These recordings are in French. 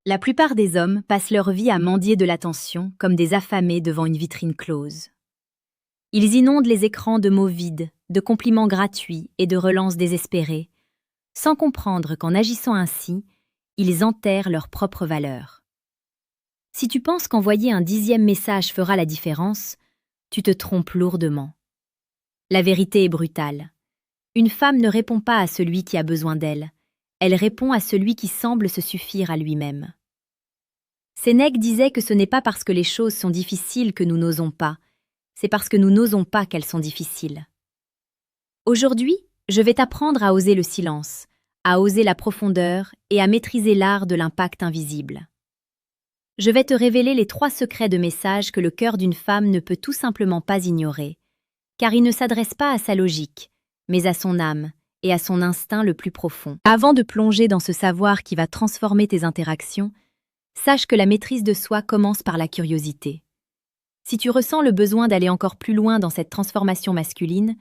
La plupart des hommes passent leur vie à mendier de l'attention comme des affamés devant une vitrine close. Ils inondent les écrans de mots vides, de compliments gratuits et de relances désespérées, sans comprendre qu'en agissant ainsi, ils enterrent leur propre valeur. Si tu penses qu'envoyer un 10e message fera la différence, tu te trompes lourdement. La vérité est brutale. Une femme ne répond pas à celui qui a besoin d'elle, elle répond à celui qui semble se suffire à lui-même. Sénèque disait que ce n'est pas parce que les choses sont difficiles que nous n'osons pas, c'est parce que nous n'osons pas qu'elles sont difficiles. Aujourd'hui, je vais t'apprendre à oser le silence, à oser la profondeur et à maîtriser l'art de l'impact invisible. Je vais te révéler les 3 secrets de message que le cœur d'une femme ne peut tout simplement pas ignorer, car il ne s'adresse pas à sa logique, mais à son âme et à son instinct le plus profond. Avant de plonger dans ce savoir qui va transformer tes interactions, sache que la maîtrise de soi commence par la curiosité. Si tu ressens le besoin d'aller encore plus loin dans cette transformation masculine,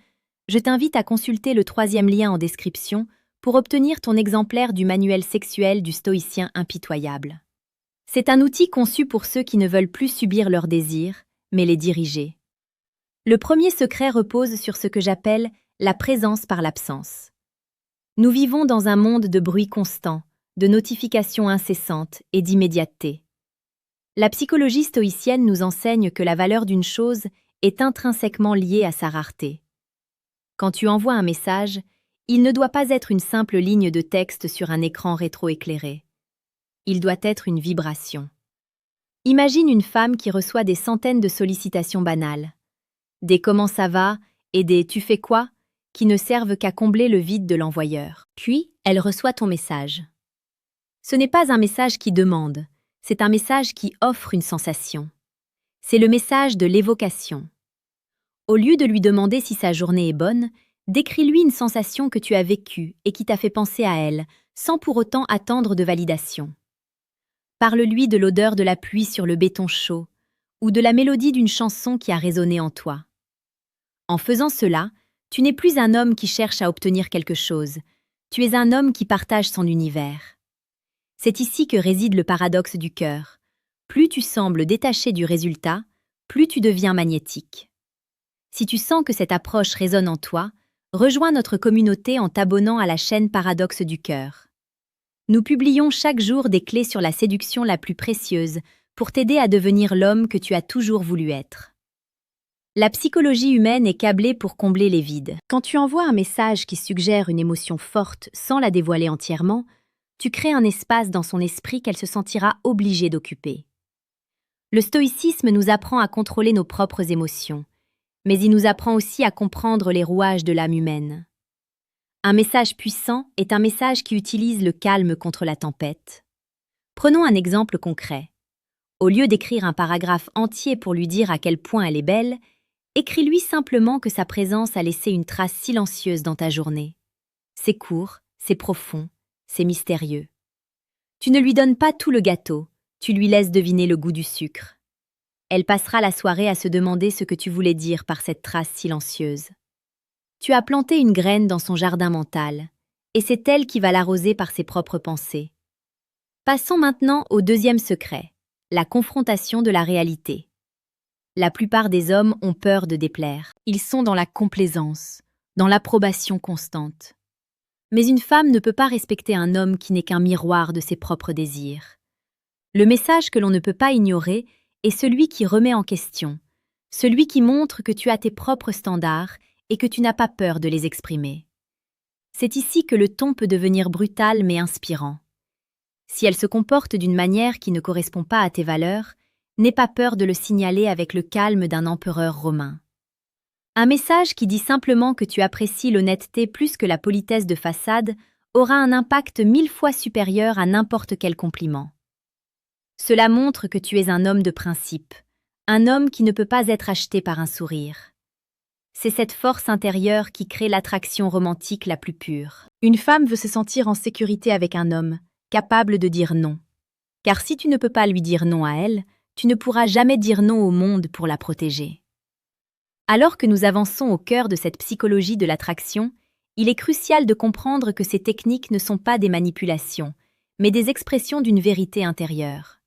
je t'invite à consulter le 3e lien en description pour obtenir ton exemplaire du manuel sexuel du stoïcien impitoyable. C'est un outil conçu pour ceux qui ne veulent plus subir leurs désirs, mais les diriger. Le premier secret repose sur ce que j'appelle la présence par l'absence. Nous vivons dans un monde de bruit constant, de notifications incessantes et d'immédiateté. La psychologie stoïcienne nous enseigne que la valeur d'une chose est intrinsèquement liée à sa rareté. Quand tu envoies un message, il ne doit pas être une simple ligne de texte sur un écran rétroéclairé. Il doit être une vibration. Imagine une femme qui reçoit des centaines de sollicitations banales, des « comment ça va » et des « tu fais quoi » qui ne servent qu'à combler le vide de l'envoyeur. Puis, elle reçoit ton message. Ce n'est pas un message qui demande, c'est un message qui offre une sensation. C'est le message de l'évocation. Au lieu de lui demander si sa journée est bonne, décris-lui une sensation que tu as vécue et qui t'a fait penser à elle, sans pour autant attendre de validation. Parle-lui de l'odeur de la pluie sur le béton chaud ou de la mélodie d'une chanson qui a résonné en toi. En faisant cela, tu n'es plus un homme qui cherche à obtenir quelque chose, tu es un homme qui partage son univers. C'est ici que réside le paradoxe du cœur. Plus tu sembles détaché du résultat, plus tu deviens magnétique. Si tu sens que cette approche résonne en toi, rejoins notre communauté en t'abonnant à la chaîne Paradoxe du cœur. Nous publions chaque jour des clés sur la séduction la plus précieuse pour t'aider à devenir l'homme que tu as toujours voulu être. La psychologie humaine est câblée pour combler les vides. Quand tu envoies un message qui suggère une émotion forte sans la dévoiler entièrement, tu crées un espace dans son esprit qu'elle se sentira obligée d'occuper. Le stoïcisme nous apprend à contrôler nos propres émotions, mais il nous apprend aussi à comprendre les rouages de l'âme humaine. Un message puissant est un message qui utilise le calme contre la tempête. Prenons un exemple concret. Au lieu d'écrire un paragraphe entier pour lui dire à quel point elle est belle, écris-lui simplement que sa présence a laissé une trace silencieuse dans ta journée. C'est court, c'est profond, c'est mystérieux. Tu ne lui donnes pas tout le gâteau, tu lui laisses deviner le goût du sucre. Elle passera la soirée à se demander ce que tu voulais dire par cette trace silencieuse. Tu as planté une graine dans son jardin mental, et c'est elle qui va l'arroser par ses propres pensées. Passons maintenant au 2e secret, la confrontation de la réalité. La plupart des hommes ont peur de déplaire. Ils sont dans la complaisance, dans l'approbation constante. Mais une femme ne peut pas respecter un homme qui n'est qu'un miroir de ses propres désirs. Le message que l'on ne peut pas ignorer est celui qui remet en question, celui qui montre que tu as tes propres standards et que tu n'as pas peur de les exprimer. C'est ici que le ton peut devenir brutal mais inspirant. Si elle se comporte d'une manière qui ne correspond pas à tes valeurs, n'aie pas peur de le signaler avec le calme d'un empereur romain. Un message qui dit simplement que tu apprécies l'honnêteté plus que la politesse de façade aura un impact 1000 fois supérieur à n'importe quel compliment. Cela montre que tu es un homme de principe, un homme qui ne peut pas être acheté par un sourire. C'est cette force intérieure qui crée l'attraction romantique la plus pure. Une femme veut se sentir en sécurité avec un homme, capable de dire non. Car si tu ne peux pas lui dire non à elle, tu ne pourras jamais dire non au monde pour la protéger. Alors que nous avançons au cœur de cette psychologie de l'attraction, il est crucial de comprendre que ces techniques ne sont pas des manipulations, mais des expressions d'une vérité intérieure.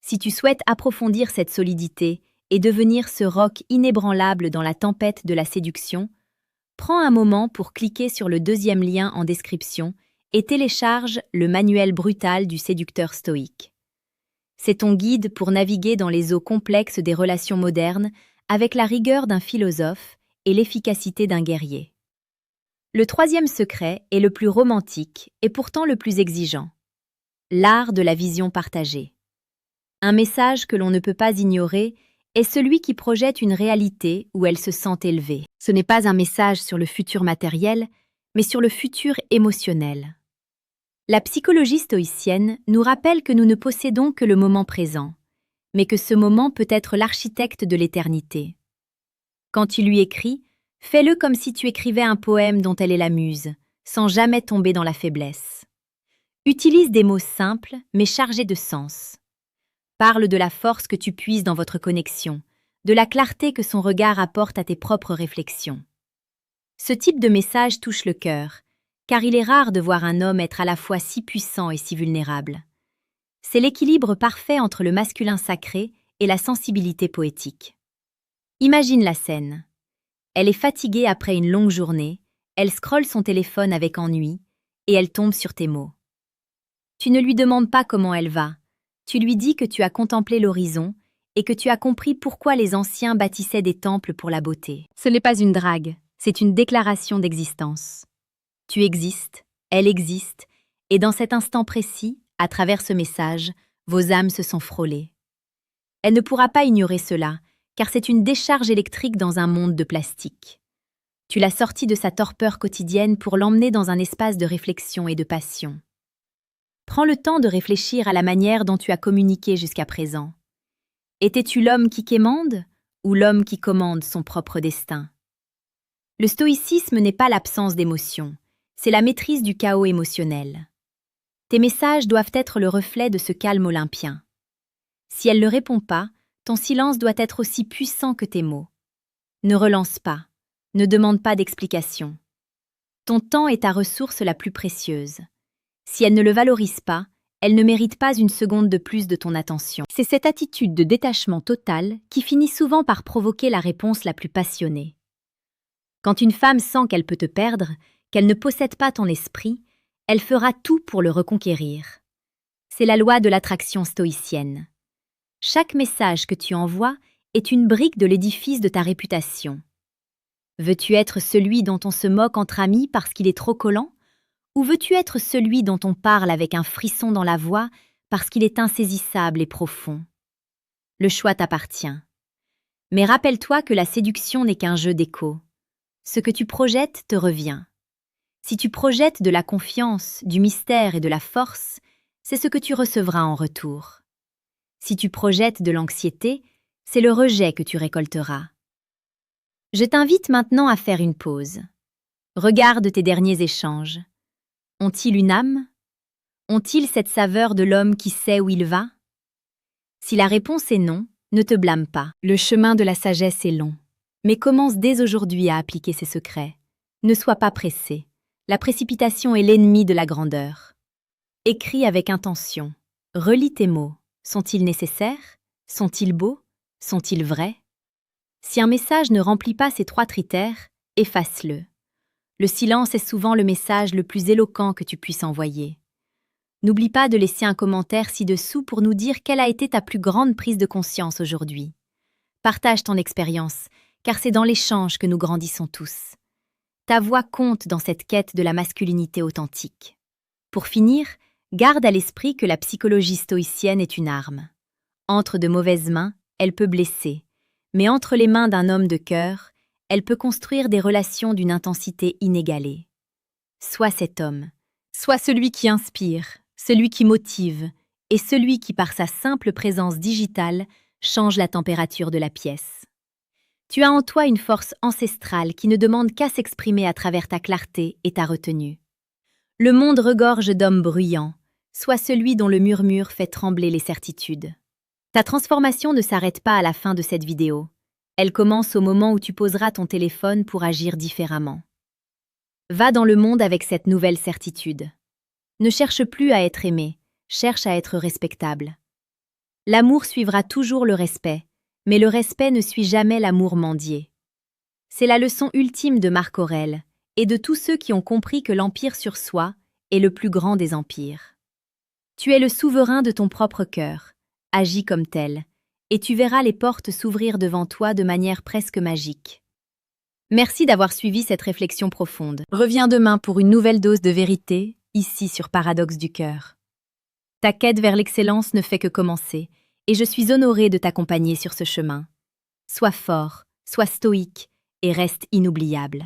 Si tu souhaites approfondir cette solidité et devenir ce roc inébranlable dans la tempête de la séduction, prends un moment pour cliquer sur le deuxième lien en description et télécharge le manuel brutal du séducteur stoïque. C'est ton guide pour naviguer dans les eaux complexes des relations modernes avec la rigueur d'un philosophe et l'efficacité d'un guerrier. Le troisième secret est le plus romantique et pourtant le plus exigeant. L'art de la vision partagée. Un message que l'on ne peut pas ignorer est celui qui projette une réalité où elle se sent élevée. Ce n'est pas un message sur le futur matériel, mais sur le futur émotionnel. La psychologie stoïcienne nous rappelle que nous ne possédons que le moment présent, mais que ce moment peut être l'architecte de l'éternité. Quand tu lui écris, fais-le comme si tu écrivais un poème dont elle est la muse, sans jamais tomber dans la faiblesse. Utilise des mots simples, mais chargés de sens. Parle de la force que tu puises dans votre connexion, de la clarté que son regard apporte à tes propres réflexions. Ce type de message touche le cœur, car il est rare de voir un homme être à la fois si puissant et si vulnérable. C'est l'équilibre parfait entre le masculin sacré et la sensibilité poétique. Imagine la scène. Elle est fatiguée après une longue journée, elle scrolle son téléphone avec ennui, et elle tombe sur tes mots. Tu ne lui demandes pas comment elle va, tu lui dis que tu as contemplé l'horizon et que tu as compris pourquoi les anciens bâtissaient des temples pour la beauté. Ce n'est pas une drague, c'est une déclaration d'existence. Tu existes, elle existe, et dans cet instant précis, à travers ce message, vos âmes se sont frôlées. Elle ne pourra pas ignorer cela, car c'est une décharge électrique dans un monde de plastique. Tu l'as sortie de sa torpeur quotidienne pour l'emmener dans un espace de réflexion et de passion. Prends le temps de réfléchir à la manière dont tu as communiqué jusqu'à présent. Étais-tu l'homme qui quémande ou l'homme qui commande son propre destin? Le stoïcisme n'est pas l'absence d'émotion, c'est la maîtrise du chaos émotionnel. Tes messages doivent être le reflet de ce calme olympien. Si elle ne répond pas, ton silence doit être aussi puissant que tes mots. Ne relance pas, ne demande pas d'explication. Ton temps est ta ressource la plus précieuse. Si elle ne le valorise pas, elle ne mérite pas une seconde de plus de ton attention. C'est cette attitude de détachement total qui finit souvent par provoquer la réponse la plus passionnée. Quand une femme sent qu'elle peut te perdre, qu'elle ne possède pas ton esprit, elle fera tout pour le reconquérir. C'est la loi de l'attraction stoïcienne. Chaque message que tu envoies est une brique de l'édifice de ta réputation. Veux-tu être celui dont on se moque entre amis parce qu'il est trop collant? Ou veux-tu être celui dont on parle avec un frisson dans la voix parce qu'il est insaisissable et profond? Le choix t'appartient. Mais rappelle-toi que la séduction n'est qu'un jeu d'écho. Ce que tu projettes te revient. Si tu projettes de la confiance, du mystère et de la force, c'est ce que tu recevras en retour. Si tu projettes de l'anxiété, c'est le rejet que tu récolteras. Je t'invite maintenant à faire une pause. Regarde tes derniers échanges. Ont-ils une âme? Ont-ils cette saveur de l'homme qui sait où il va? Si la réponse est non, ne te blâme pas. Le chemin de la sagesse est long. Mais commence dès aujourd'hui à appliquer ces secrets. Ne sois pas pressé. La précipitation est l'ennemi de la grandeur. Écris avec intention. Relis tes mots. Sont-ils nécessaires? Sont-ils beaux? Sont-ils vrais? Si un message ne remplit pas ces 3 critères, efface-le. Le silence est souvent le message le plus éloquent que tu puisses envoyer. N'oublie pas de laisser un commentaire ci-dessous pour nous dire quelle a été ta plus grande prise de conscience aujourd'hui. Partage ton expérience, car c'est dans l'échange que nous grandissons tous. Ta voix compte dans cette quête de la masculinité authentique. Pour finir, garde à l'esprit que la psychologie stoïcienne est une arme. Entre de mauvaises mains, elle peut blesser, mais entre les mains d'un homme de cœur, elle peut construire des relations d'une intensité inégalée. Sois cet homme, sois celui qui inspire, celui qui motive, et celui qui, par sa simple présence digitale, change la température de la pièce. Tu as en toi une force ancestrale qui ne demande qu'à s'exprimer à travers ta clarté et ta retenue. Le monde regorge d'hommes bruyants, sois celui dont le murmure fait trembler les certitudes. Ta transformation ne s'arrête pas à la fin de cette vidéo. Elle commence au moment où tu poseras ton téléphone pour agir différemment. Va dans le monde avec cette nouvelle certitude. Ne cherche plus à être aimé, cherche à être respectable. L'amour suivra toujours le respect, mais le respect ne suit jamais l'amour mendié. C'est la leçon ultime de Marc Aurèle et de tous ceux qui ont compris que l'empire sur soi est le plus grand des empires. Tu es le souverain de ton propre cœur, agis comme tel, et tu verras les portes s'ouvrir devant toi de manière presque magique. Merci d'avoir suivi cette réflexion profonde. Reviens demain pour une nouvelle dose de vérité, ici sur Paradoxe du cœur. Ta quête vers l'excellence ne fait que commencer, et je suis honorée de t'accompagner sur ce chemin. Sois fort, sois stoïque, et reste inoubliable.